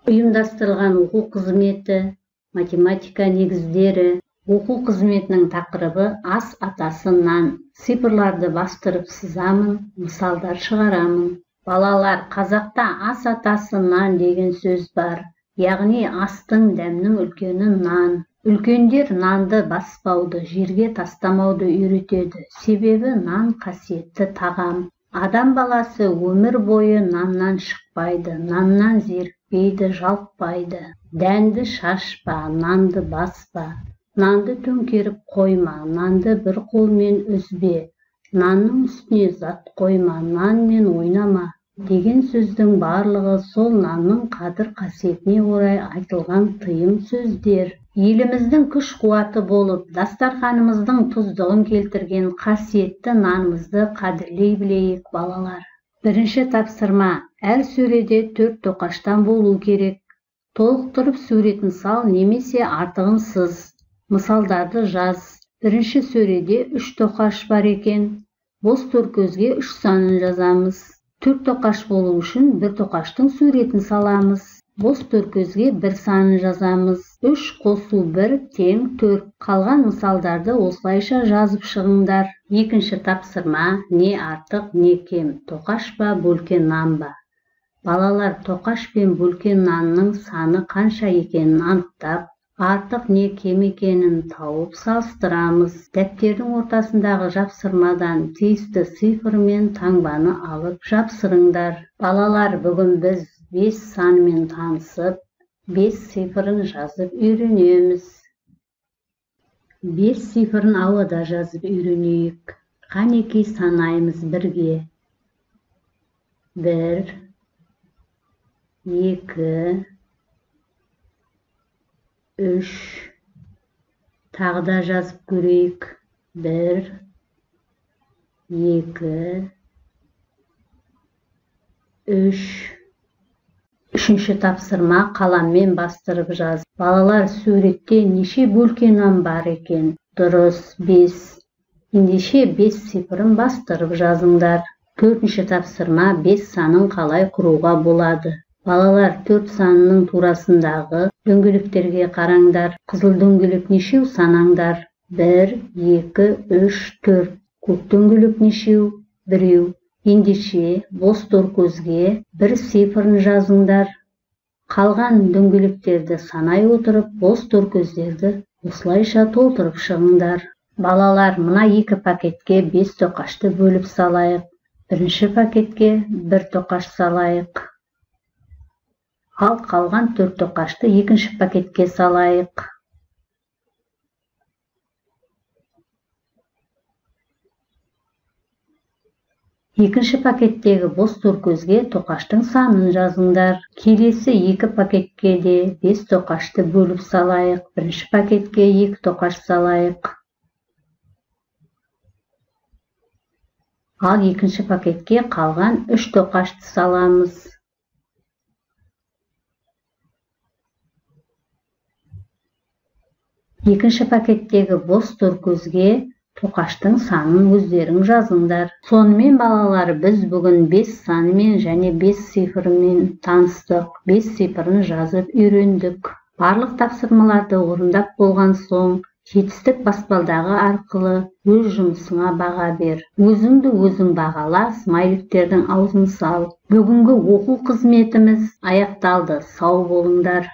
Ұйымдастырылған оқу қызметі, математика негіздері. Оқу қызметінің тақырыбы ас атасы нан. Цифрларды бастырып сызамын, мысалдар шығарамын. Балалар, қазақта ас атасы нан деген сөз бар. Яғни астың дәмнің үлкені нан. Үлкендер нанды баспауды, жерге тастамауды үйретеді. Себебі нан қасиетті тағам. Адам баласы өмір бойы наннан шықпайды, наннан зерікпейді, жалықпайды. Дәнді шашпа, нанды баспа. Нанды төңкеріп қойма, нанды бір қолмен үзбе. Нанның үстіне зат қойма, нанмен ойнама. Деген сөздің барлығы сол нанның қадір қасиетіне орай айтылған тыйым сөздер. Еліміздің күш қуаты болып, дастарханымыздың тұздығын келтірген қасиетті нанымызды қадірлей білейік, балалар. Бірінші тапсырма. Әр сөреде 4 тоқаштан болу керек. Толықтырып суретін сал немесе артығын сыз. Мысалдарды жаз. Бірінші сөреде 3 тоқаш бар екен. Бос төркөзге 3 санын жазамыз. 4 тоқаш болу үшін 1 тоқаштың суретін саламыз. Бос төркөзге 1 санын жазамыз. 3 қосу 1 тең 4. Қалған мысалдарды осылайша жазып шығыңдар. Екінші тапсырма. Не артық, не кем. Тоқаш па, бөлкен нан ба? Балалар, тоқаш пен бөлкен нанның саны қанша екенін анықтап, артық не кем екенін тауып салыстырамыз. Дәптердің ортасындағы жапсырмадан тиісті цифр мен таңбаны алып жапсырыңдар. Балалар, бүгін біз 5 санымен танысып, 5 цифрын жазып үйренеміз. 5 цифрын ауада жазып үйренейік. Қанекей санаймыз бірге. 1, 2, 3. Тағда жазып көрейік. 1, 2, 3. Үшінші тапсырма. Қаламмен бастырып жаз. Балалар, суретте неше бөлкен нан бар екен? Дұрыс, 5. Ендеше 5 цифрын бастырып жазыңдар. Төртінші тапсырма. 5 санын қалай құруға болады? Балалар, 4 санының турасындағы дөңгелектерге қараңдар. Қызыл дөңгелек нешеу санаңдар? 1, 2, 3, 4. Көк дөңгелек нешеу? 1. Ендеше бос төркөзге 1 цифрын жазыңдар. Қалған дөңгелектерді санай отырып, бос төркөздерді осылайша толтырып шығыңдар. Балалар, мына 2 пакетке 5 тоқашты бөліп салайық. Бірінші пакетке 1 тоқаш салайық. Ал қалған 4 тоқашты екінші пакетке салайық. Екінші пакеттегі бос төркөзге тоқаштың санын жазыңдар. Келесі 2 пакетке де 5 тоқашты бөліп салайық. Бірінші пакетке 2 тоқаш салайық. Ал екінші пакетке қалған 3 тоқашты саламыз. Екінші пакеттегі бос төркөзге тоқаштың санын өздерің жазыңдар. Сонымен балалар, біз бүгін 5 санымен және 5 цифрымен таныстық. 5 цифрын жазып үйрендік. Барлық тапсырмаларды орындап болған соң, жетістік баспалдағы арқылы өз жұмысыңа баға бер. Өзіңді өзің бағала, смайликтердің аузын сал. Бүгінгі оқу қызметіміз аяқталды. Сау болыңдар.